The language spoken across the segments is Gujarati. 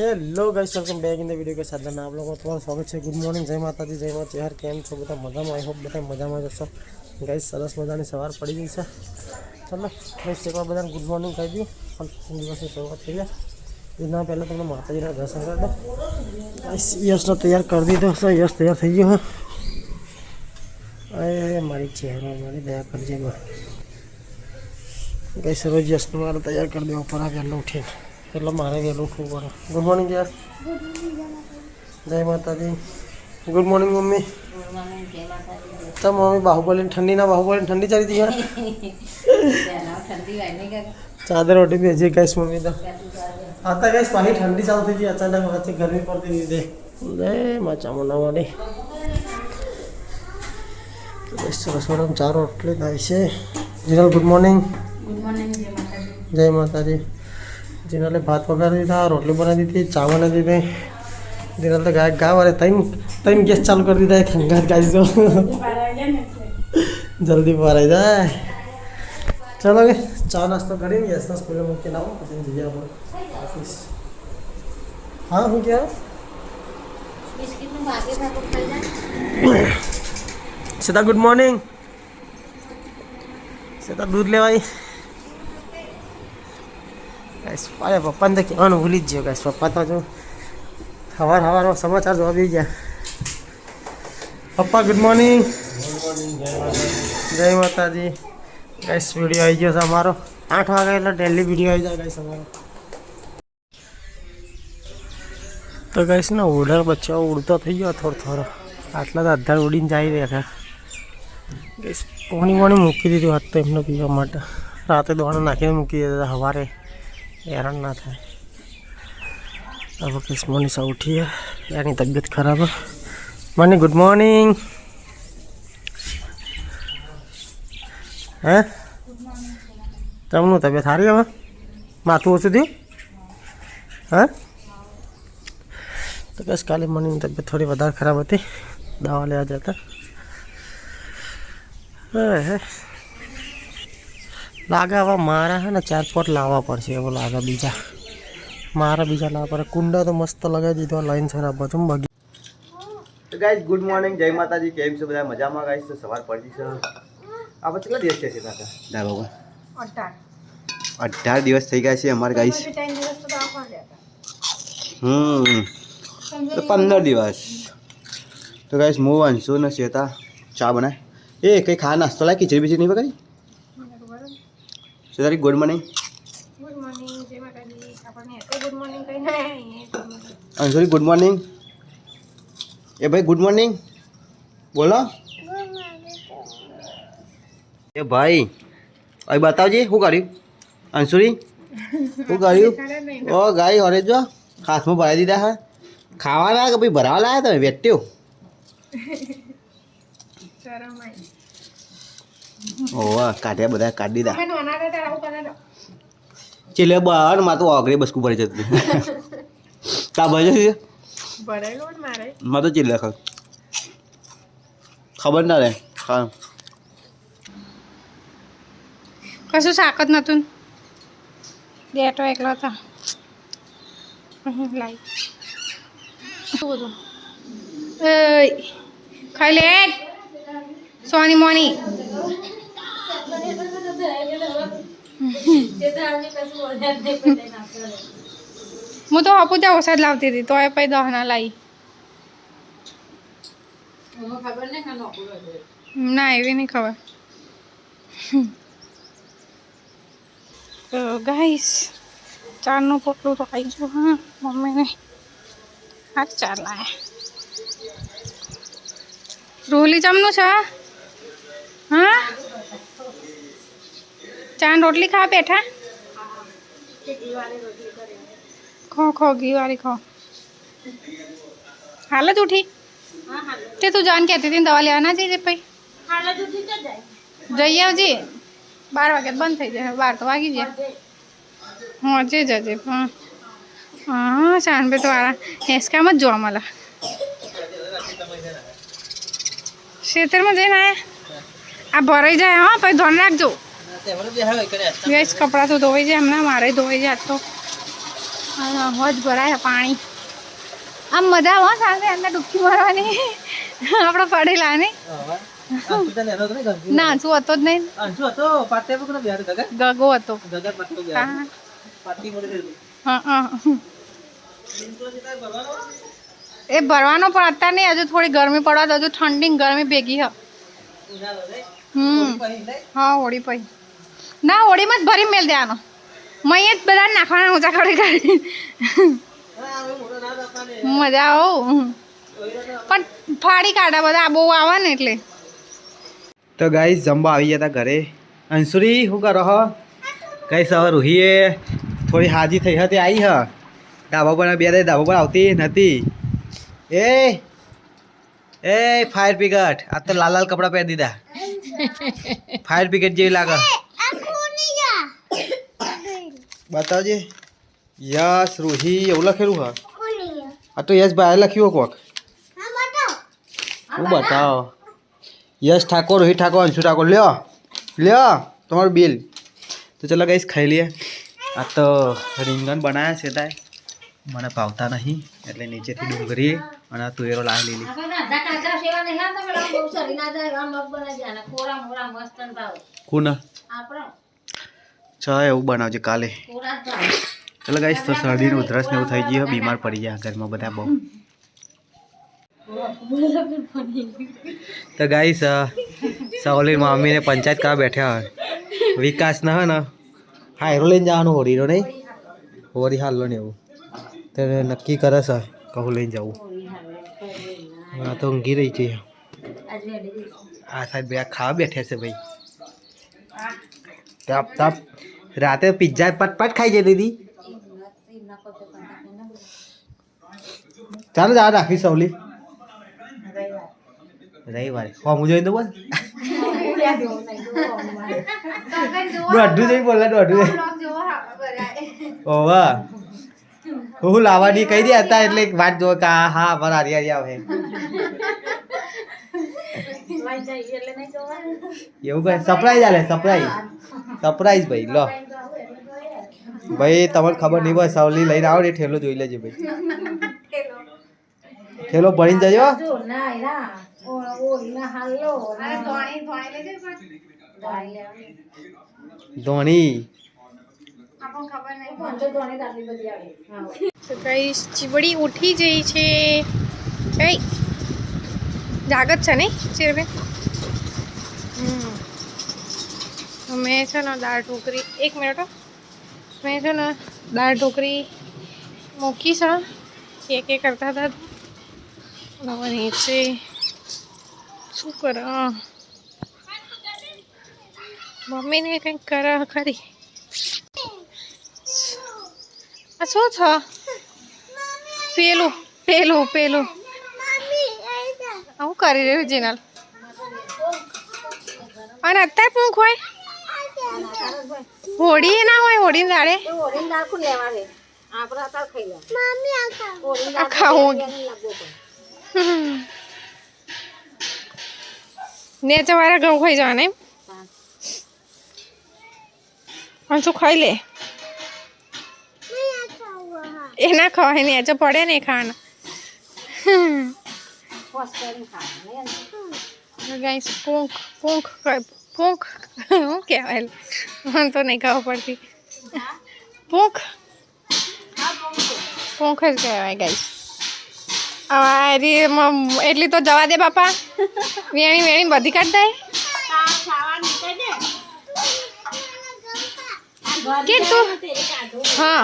Hello guys, welcome back in the video के साथ में आप लोगों का तुम्हारा स्वागत है। गुड मॉर्निंग, जय माता दी, जय माता यार केम छो बता मजा में। आई होप बता मजा में जशो गाइस। सरस मजानी सवार पड़ी गई है। चलो गाइस एक बार बता गुड मॉर्निंग कह दियो और दिवस की शुरुआत करिए। इतना पहले तुमने माता जी का दर्शन कर दो गाइस। यश ने तैयार कर दी दोस्तों, यश तैयार थी गयो है। अरे हमारी चेहरा हमारी दया कर जे गाइस। रोज यश ने मारा तैयार कर दिया ऊपर आ गया उठे એટલે મારે વહેલું ઉઠવું પડે। ગુડ મોર્નિંગ યાર, જય માતાજી। Good morning mummy. તો મમ્મી બાહુબલી ठंडी चली थी यार। चादर ओटी भेजी गैस मम्मी तो आता गैस पानी ठंडी चालती थी अचानक वच्चे गर्मी पड़ती थी दे जय माँ चामुंडा वाली। सरस मैडम चार रोटली खाई से। Jinal good morning. जय माताजी। जिनले भात पका दीधा, रोटली बना दी थी, चा बना दी थी। जिनल तो गाँव वाले तीन गैस चालू कर दी था खंगात गाइस तो जल्दी पर आ जाए। चलो गे चा नाश्ता करें यस ना स्कूल में ना भैया ऑफिस। हाँ हो गया सीता। गुड मॉर्निंग सीता, दूध ले भाई गाइस। अरे पप्पा ने क्या भूली जो गाइस, पप्पा तो जो हवार में समाचार जो भी गया। पप्पा गुड मॉर्निंग। जय माता जी गाइस। वीडियो आई गयो हमारो 8 वागे એટલે डेली वीडियो आई जाए गाइस हमारो। तो गाइस ना उड़र बच्चा उड़ता थी गया थोड़ा आटला तो अद्धा उड़ीने जाई રહ્યા था गाइस। पानी मूकी दीधું हाथ तो एमने पीवा माटे। राते दौड़ नाखी मूकी देता हवारे हैरान ना था। अब किस मनीषा उठी है, यानी तबीयत खराब है। Money good morning. है तमनु तबीयत सारी है? माथू ओछું થયું? हाँ तो बस काले मनी की तबीयत थोड़ी વધારે खराब थी, दवा ले आ जाता। लागे हवा मारा है ना 4 पोट लावा पड़े एवं लागे। बीजा मारा बीजा लावा पड़े। कुंडा तो मस्त लगा दीधो लाइन सर बाजू बगी। तो गाइस गुड मॉर्निंग, जय माताजी। केम छो બધા મજામાં ગાइस? તો સવાર પડી છે। આપણે કેટલા દિવસ છે કાકા? દા બાબા 18 દિવસ થઈ ગયા છે અમાર ગાइस। તો 15 દિવસ। તો गाइस મો વાંસો ને સેતા ચા બનાય। એ કઈ ખા નાસ્તો લાય ખીચડી બીચડી નહીં Pakai? સેતારી good morning. Good morning જય માતાજી। આપણને એટલે ગુડ મોર્નિંગ કઈ નહીં। અંજલી ગુડ મોર્નિંગ। ए भाई गुड मॉर्निंग बोलो। ए भाई अभी बताओ जी शू कर्यु? अंशुरी शू कर्यु? ओ गाई हरे जो हाथ में भराई दीधा है खावाना के भाई भरावा लाया तमे बेटे हो। ओवा काट्या बधा काट दीधा चले बार मा तो आगरे बसकू पड़ी जती ता बजे भरायलो मारे मा तो चिल्ला खा खबर ना रे खा कसं साकत नतून डेटो एकला था लाइक ए खाइले सोनी मोनी હું તો અપુજા વરસાદ લાવતી હતી તો એ પછી દહના લાવી ના એવી નહીં ખબર। તો ગાઈસ ચારનું પોટલું તો ખાઈ ગયું। હા મમ્મીને આ ચાર લાયા। રોલી ચમનું છે? હા ચાર રોટલી ખા બેઠા खो खो घी वाली खो। हालत उठी ते तू जान कहती थी दवा ले आना चाहिए भाई। हालत उठी तो जाइए जी 12 वागे बंद थी जाए 12 तो वागी जाए। हाँ जे जजे हाँ हाँ चांद पे तो आ रहा इसका मत जो मला क्षेत्र में जाए ना आप भराई जाए। हाँ भाई ध्यान रख जो गैस कपड़ा तो धोई जाए हमने मारे धोई जाए तो હોજ ભરાય પાણી. આમ મજા હો સાથે અંદર ડૂબકી મારવાની આપણે પડેલા ને ના શું હતો જ નહીં. ગગો હતો. એ ભરવાનો પણ અત્યારે નહીં, હજુ થોડી ગરમી પડવા તો હજુ ઠંડી ગરમી ભેગી હ. હા હોળી પઈ ના હોળીમાં જ ભરી મેલ દેવાનો. મય જ બધા નાખવાના ઊંચા કરી કરી મજા આવો પણ ફાડી કાઢા બધા બહુ આવે ને એટલે. તો ગાઈસ જમવા આવી ગયા હતા ઘરે. અંશુરી શું કરો હો? ગાઈસ હવે રૂહીએ થોડી હાજી થઈ હતી આવી હ ધાબા પર બે ધાબા પર આવતી નથી. એ ફાયર બ્રિગેડ આ તો લાલ લાલ કપડા પહેરી દીધા. ફાયર બ્રિગેડ જેવી લાગે. બતાવજે. યસ રૂહી એવું લખેલું હા. આ તો યસ ભાઈ લખ્યું કોક. હું બતાવો. યશ ઠાકોર રોહિત ઠાકોર અંશુ ઠાકોર લ્યો લ્યો તમારું બિલ. તો ચલો ગાઈસ ખાઈ લઈએ. આ તો રીંગણ બનાવ્યા છે તાય મને ભાવતા નહીં એટલે નીચેથી ડુંગળી અને તુવેરો લાવી લીધી. કોણ ચા એવું બનાવજે કાલે. ચલો ગાઈસ તો શરદીને ઉધરસ ને એવું થઈ ગયું બીમાર પડી ગયા ઘરમાં બધા બહુ. તો ગાઈસ સવલી મમ્મીને પંચાયત કરવા બેઠા હોય વિકાસ ના હોય ને હાયરો લઈને જવાનું હોરીનો નહીં હોરી હાલો ને એવું તો નક્કી કરે છે કહું લઈને જવું. આ તો ઊંઘી રહી છે. આ સાહેબ બે ખાવા બેઠા છે ભાઈ. તાપ તાપ રાતે પિઝ્ઝા પટપટ ખાઈ જઈ દીધી. ચાલો જા રાખી સવલી રવિવારે હું જોઈ દઉં બોલ દોઢું જઈ બોલા દોઢું ઓવા હું લાવવાની કહી દે હતા એટલે વાત જો કે હા મારા હારી આવે એવું કઈ સરપ્રાઈઝ આલે સરપ્રાઈઝ ભાઈ લો ભાઈ તમને ખબર નહીં બસ સવલી લઈને આવો ને ઠેલો જોઈ લેજે ભાઈ. ઠેલો ભરીને જજો. ધોણી ચીબડી ઉઠી જઈ છે. કઈ જાગત છે ને ચીરબેન. મેં છે ને દાળ ઢોકરી એક મિનિટ મેં છે ને દાળ ઢોકરી મૂકી છે કે કરતા હતા હવે નીચે શું કરે મમ્મીને કંઈક કરે ખરી. આ શું છે પેલું પેલું પેલું હું કરી રહ્યું જીનલ અને અત્યારે પૂંખ હોય હોળી ના હોય હોળી દાડે ખાવું નેચે વાળા ઘઉં ખાઈ જવાના એમ અને શું ખાઈ લે એ ના ખવાય નેચે પડે ને ખાવાના. ગાઈસ પૂંખ પૂંખ પૂંખ શું કહેવાય મને તો નહીં ખબર પડતી. પૂંખ પૂંખ જ કહેવાય ગાઈસ. એટલી તો જવા દે બાપા વેણી વેણી બધી કાઢ દે કે તું હા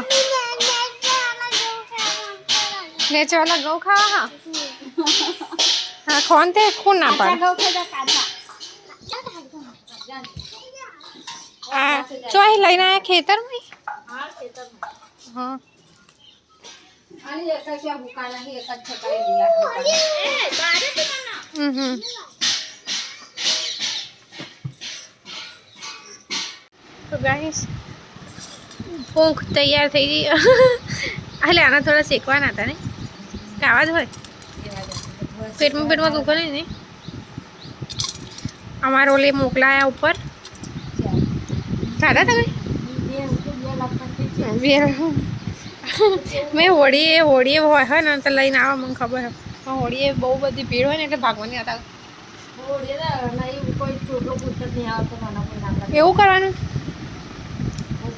નેચે વાળા ઘઉં ખાવા હા ખોન તે ખૂન ના પાડે. આ ચોઈ લઈને આયા ખેતરમાં હા તો ગાઈસ પૂંખ તૈયાર થઈ ગઈ. એટલે આના થોડા શેકવાના હતા ને કાવા જ હોય પેટમાં દુખો નહીં ને. અમારો ઓલે મોકલાયા ઉપર ખાધા તમે મેં હોળીએ હોય ને તો લઈને આવો મને ખબર છે પણ હોળીએ બહુ બધી ભીડ હોય ને એટલે ભાગવાની હતા એવું કરવાનું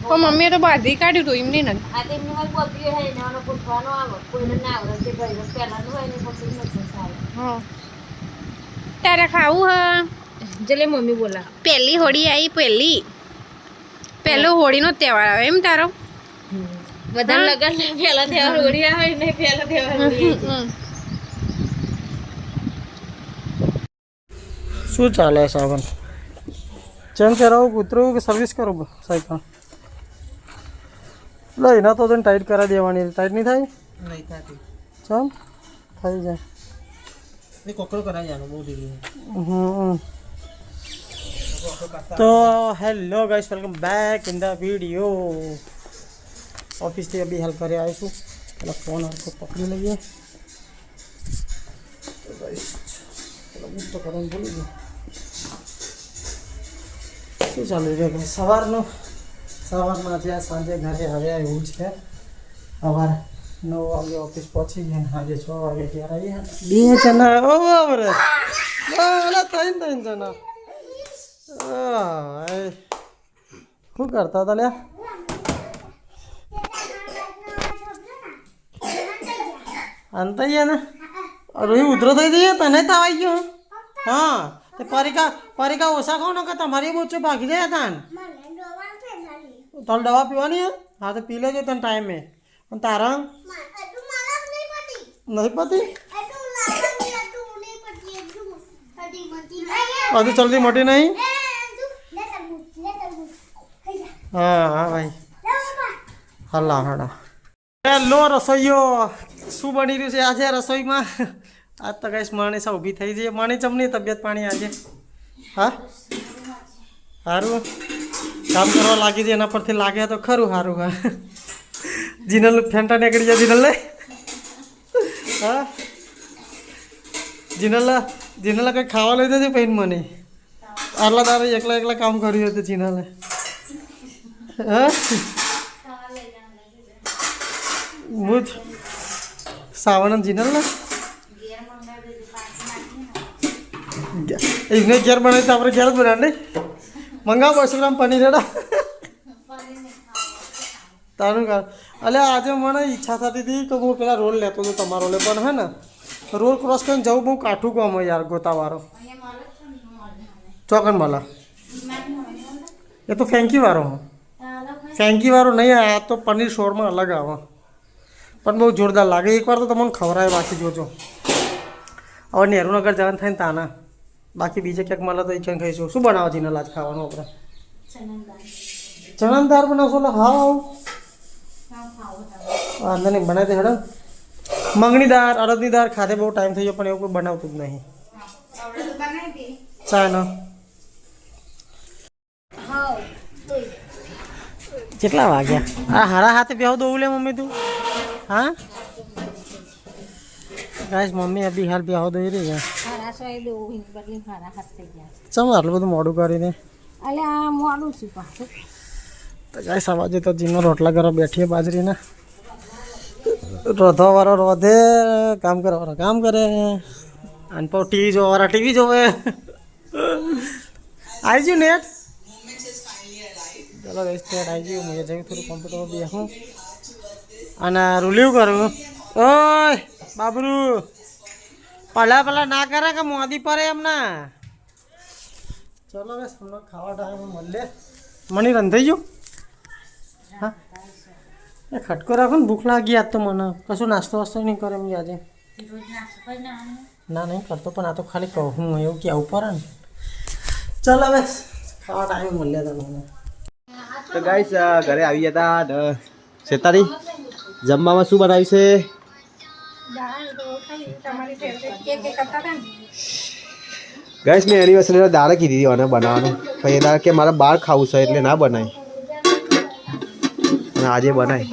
પણ મમ્મીએ તો બાંધી કાઢ્યું હતું એમની નથી હા તારે ખાવું હા જલે મમ્મી બોલા પહેલી હોળી આવી પહેલો હોળીનો તહેવાર આવે એમ તારો બધા લગન પેલા તહેવાર હોળી આવે ને પેલા તહેવાર હોળી શું ચાલે સાવન ચેન કરાવું કૂતરું કે સર્વિસ કરું સાયકલ લો એના તો તને ટાઈટ કરાવી દેવાની ટાઈટ નહીં થાય નહીં થતી ચાલ થઈ જાય એ કોકરો કરાવી જવાનું બહુ ઢીલી તો hello guys welcome back in the video ઓફિસથી અભી હેલ્પ કરી આવીશું પેલા ફોન આખો પકડી લઈએ તો ગાઈસ પેલા બુક તો કરવાનું ભૂલી ગયો શું ચાલુ છે સવારમાં જે સાંજે ઘરે આવ્યા એવું છે સવારે 9 વાગે ઓફિસ પહોંચી ગયા આજે 6 વાગે ત્યારે આવ્યા બે જણા ઓ બરાબર ત્રણ જણા શું કરતા હતા લ્યા અંતૈયા ને રોહી ઉધરો થઈ જઈએ તને તો આવી ગયો હા તે પરિકા ઓછા ખાવ ને કે તમારી બહુ ભાગી જાય તાન તારે દવા પીવાની હા તો પી લેજો તને ટાઈમે અને તારા નહીં પતી હજુ જલ્દી મોટી નહીં હા ભાઈ હલા હેલો રસોઈયો શું બની રહ્યું છે આજે રસોઈમાં આજ તો કઈ માણસ ઊભી થઈ જઈએ માણી ચમની તબિયત પાણી આજે હા સારું કામ કરવા લાગી જાય એના પરથી લાગે તો ખરું સારું હા જીનલ ફેંટા નીકળી જાય જીનલ લે હા જીનલ કંઈ ખાવા લઈ જજો પહેન મને આટલા તારે એકલા કામ કર્યું હતું જીનલે હા હું સાવણ જીનલ ને એને ઘેર બનાવી તો આપણે ઘેર જ બનાવ નહીં મંગાવો 200 ગ્રામ પનીર હેડા તારું કાર અલે આજે મને ઈચ્છા થતી હતી કે હું પેલા રોલ લેતો હતો તમારો રોલે પણ હે ને રોલ ક્રોસ કરીને જવું બહુ કાઠું કામ હોય યાર ગોતાવાળો ચોકન વાલા એ તો ફેંકીવાળો ફેંકીવાળો નહીં આ તો પનીર શોરમાં અલગ આવે પણ બહુ જોરદાર લાગે એકવાર તો તમને ખવડાવે બાકી જોજો હવે નહેરુનગર જવાનું થાય ને તાના બાકી બીજે ક્યાંક મળે તો એ ક્યાંક ખાઈશું શું બનાવો છે આજ ખાવાનું આપણે ચણાની દાળ બનાવશો એટલે હા વાંધો નહીં બનાવી દે હેડો મગની દાળ અડદની દાળ ખાધે બહુ ટાઈમ થઈ ગયો પણ એવું કોઈ બનાવતું જ નહીં ચાલો કેટલા વાગ્યા આ હારા હાથે બેહો દઉં લે મમ્મી તું હા ગાઈસ મમ્મી અભી હાલ બેહો દઈ રહી છે ચમ આટલું બધું મોડું કરીને તો ગાઈસ અવાજે તો જીનો રોટલા કરવા બેઠીએ બાજરીના રોધવાવાળો રોધે કામ કરવાવાળો કામ કરે અને પાછું ટીવી જોવાવાળા ટીવી જોવે આવી ગયું નેટ ચાલો ગાઈસ નેટ આવી ગયું મેં જઈ થોડું કોમ્પ્યુટર બેસું અને રૂલ્યું કરું ઓય બાબરું પેલા ના કરે કે મોદી પડે એમના ચલો બસ હમણાં ખાવા ટાઈમ મળે મને રંધાઈ ગયું હા એ ખટકો રાખો ને ભૂખ લાગી આજ તો મને કશું નાસ્તો વાસ્તો નહીં કરે એમ આજે ના નહીં કરતો પણ આ તો ખાલી કહું એવું કે આવું પડે ને ચાલો બસ ખાવા ટાઈમ મળે તમને તો ગાઈસ ઘરે આવી ગયા હતા શેતારી જમવામાં શું બનાવ્યું છે ગાઈસ મેં એનિવર્સરીના દાળ કીધી હતી અને બનાવવાનું પછી એના કે મારે બહાર ખાવું છે એટલે ના બનાય અને આજે બનાય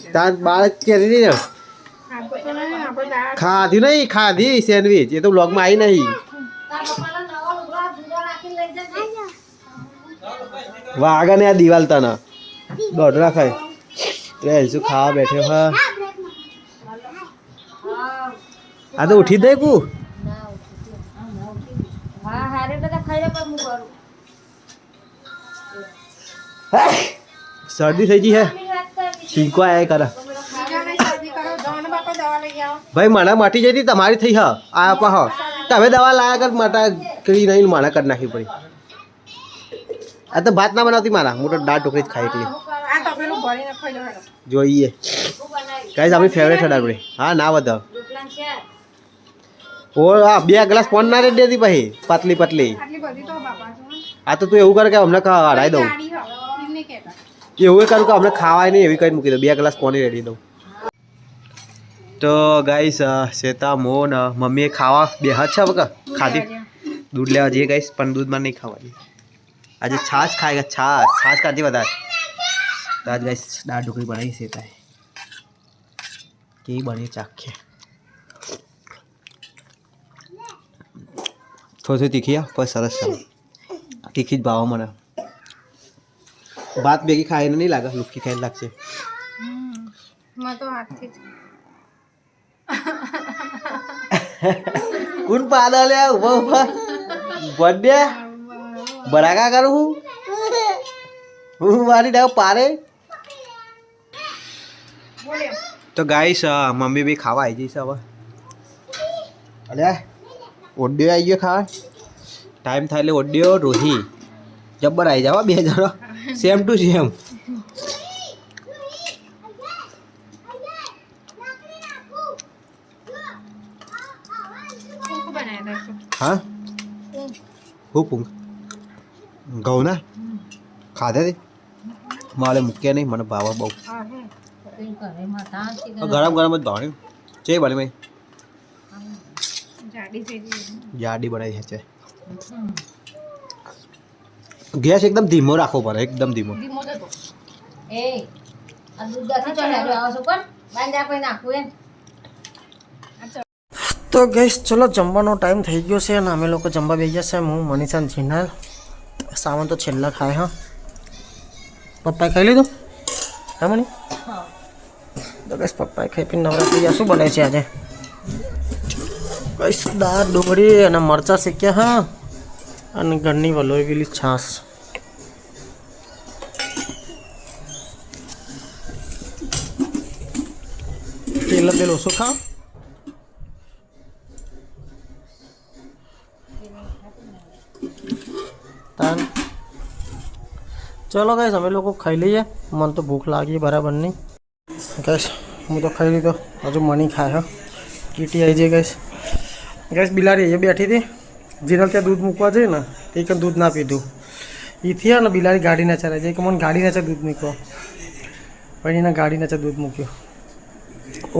ત્યાં બહાર જ કહેતી હતી ને ખાધી નહીં ખાધી સેન્ડવીચ એ તો બ્લોગમાં આવી નહીં વાગા ને આ દિવાલ તને દોઢ રાખાય તો શું ખાવા બેઠો હા આ તો ઉઠી દે કુ હા હારે બધા ખાઈ લે પણ હું કરું શરદી થઈ ગઈ હે છીંકો આયા કરે ભાઈ મને મટી જતી તમારી થઈ હા આ પા હા તમે દવા લાયા કર માટા કરી નહીં માણા કરી નાખી પડી આ તો ભાત ના બનાવતી મારા મોટો દાળ ઢોકળી જ ખાઈ એકલી જોઈએ ગાઈસ આપણી ફેવરેટ હડા આપણે હા ના વધાવ ઓ હા 2 ગ્લાસ પોન ના રેડી દેતી પછી પાતલી પાતલી આ તો તું એવું કર કે હમણાં હડાઈ દઉં એવું કરું કે હમણાં ખાવાય નહીં એવી કઈ મૂકી દઉં 2 ગ્લાસ પોની રેડી દઉં તો ગાઈસ શેતા મોન મમ્મીએ ખાવા બે હાથ છે બકા ખાધી દૂધ લેવા જઈએ ગાઈસ પણ દૂધમાં નહીં ખાવાની આજે છાશ ખાएगा છાશ ખાધી વધારે તો આજ ગાઈસ દાળ ઢોકળી બનાવી શેતા કેવી બની ચાખે થોડી તીખી પણ સરસ છે તીખી જ ભાવ મને ભાત ભેગી ખાઈને નહીં લાગે લુખી ખાઈને લાગશે કોણ પાદા લે ઉભા ઉભા બર્થડે બરાકા કરું હું મારી ડાવ પારે તો ગાઈસ મમ્મી બી ખાવા આવી જઈશ હવે અરે ઓડિયો આવી ગયો ખાવા ટાઈમ થાય એટલે ઓડિયો રોહી જબ્બર આવી જાવ 2 જણા સેમ ટુ સેમ હા હું પૂંગ ઘઉં ના ખાધે તે મારે મૂક્યા નહીં મને ભાવા બહુ ગરમ ગરમ જ ભાવણી છે બને ભાઈ જાડી બનાવી છે ગેસ એકદમ ધીમો રાખવો પડે એકદમ ધીમો એ આ દૂધ ગાથી ચડે આવો છો પણ બાંધા કોઈ નાખું એમ તો ગઈશ ચલો જમવાનો ટાઈમ થઈ ગયો છે અને અમે લોકો જમવા બેસી ગયા છે હું મનીષા જીનાલ સાવન તો છેલ્લા ખાય હા પપ્પાએ ખાઈ લીધું હા મની તો ગઈશ પપ્પાએ ખાઈ પીને નવરાત્રી શું બને છે આજે ગઈશ દાળ ડુંગળી અને મરચાં શેક્યા હા અને ઘરની વલોવેલી છાશ તેલ ઓછું ખાવ ચલો ગાઈસ અમે લોકો ખાઈ લઈએ મને તો ભૂખ લાગી બરાબર નહીં ગાઈસ હું તો ખાઈ લીધો હજુ મની ખાય હા કીટી આવી જાય ગાઈસ બિલાડી એ બેઠી હતી જેના ત્યાં દૂધ મૂકવા જઈએ ને એ કંઈ દૂધ ના પીધું એથી ને બિલાડી ગાડી ના ચલાવી જાય કે મને ગાડી ના દૂધ મૂકો પણ એને ગાડી ના દૂધ મૂક્યું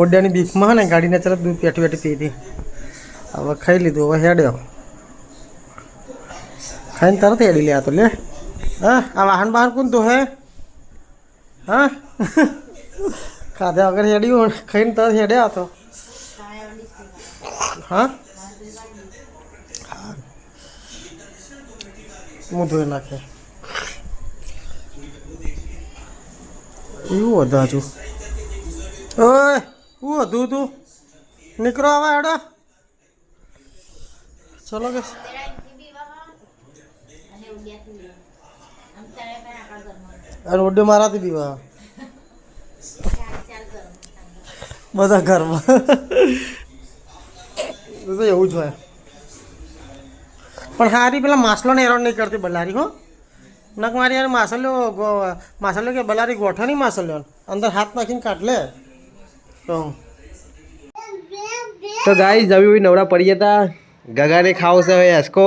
ઓરડાની બીકમાં ને ગાડી ના દૂધ બેઠી બેઠી પીધી હવે ખાઈ લીધું હવે હેડ્યો ખાઈને તરત હેડી લે આ તો લે હા આ વાહન બહાન કોણ તો હે હા ખાધા વગર હેડ્યું ખાઈને તરત હેડ્યા તો હા હું ધોઈ નાખે એવું હતું હજુ ઓય શું હતું તું નીકળો હવે હેડો ચલો કે અને ઓડે મારાથી પીવા બધા ઘરમાં તો એવું જ હોય પણ હારી પેલા માસલોને એરોડ નહીં કરતી બલારી હો નક મારી યાર માસલ્યો કે બલારી ગોઠો નહીં માસલ્યો અંદર હાથ નાખીને કાઢ લે તો ગાઈસ જમી નવરા પડી જતા ગગાને ખાવ છે હવે એસકો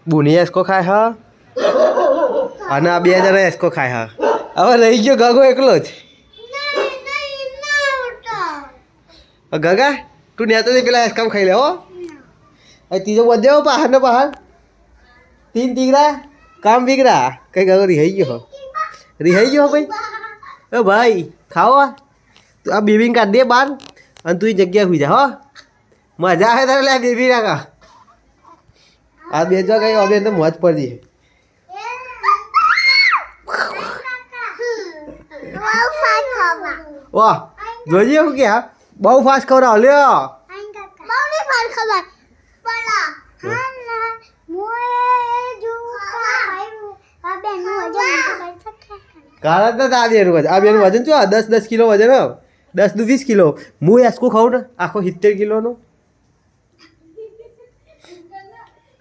બુની એસકો ખાય હા અને આ 2 જણા એસકો ખાય હા હવે રહી ગયો ગગો એકલો જ ગગા તું નેતો પેલા એસકામ ખાઈ લે હો ત્રીજો બધે પહાડ ને પહાડ 3 તીગરા કામ બીગરા કઈ ગગો રિહાઈ ગયો ભાઈ એ ભાઈ ખાઓ તું આ બેબીને કાઢ દે બાર અને તું જગ્યા સુઈ જા હો મજા આવે તારે લે બેબી રાખા આ બેજો કઈ હવે તો મોજ પડી Wow, fun, Mama. વાહ જોઈએ હું કે બહુ ફાસ્ટ ખવડાવ લ્યો કારણ તો આ બેનું વજન વજન શું 10 કિલો વજન 10 દુ 20 કિલો હું એસકો ખાઉં ને આખો 70 કિલોનું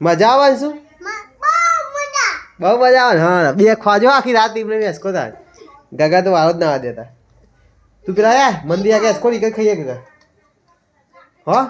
મજા આવે શું બહુ મજા આવે ને હા બે ખવાજો આખી રાત એમને એસકો થાય ગગા તો વાળો જ ના દેતા તું પેલા મંદિર આગળ એસકો નીકળ ખાઈએ ગગા હા